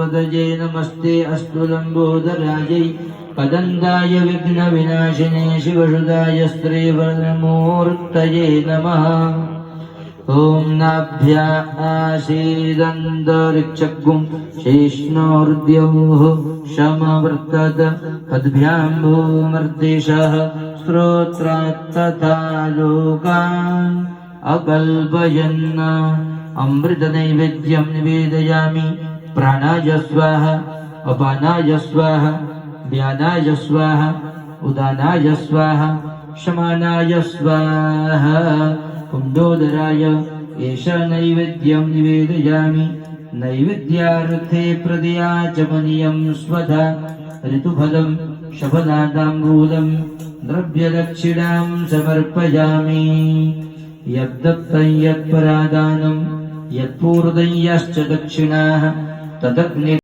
नमस्ते अस्तु लंबोदरायै कदंदाय विघ्न विनाशिने शिवसुताय स्त्रीवर्णमूर्तये नमः। ओम नाभ्या आसीदन्तरिक्षगुं शेष्णोर्द्यौः समवर्तत पद्भ्यां भूमर्दिशः स्रोत्रात् तथा लोकान् अकल्पयन्। अमृतनैवेद्यं निवेदयामि। प्राणाय स्वाहा अपानाय स्वाहा व्यानाय स्वाहा उदानाय स्वाहा शमानाय स्वाहा। कुंडोदराय एष नैवेद्यं निवेदयामि। नैवेद्यार्थे प्रदयाचमनीयं स्वधा ऋतुफलं शफलाताम्बूलं द्रव्यदक्षिणां समर्पयामि। यद्दत्तं यत्परादानं यत्पूर्वं यश्च दक्षिणाः तदग्नि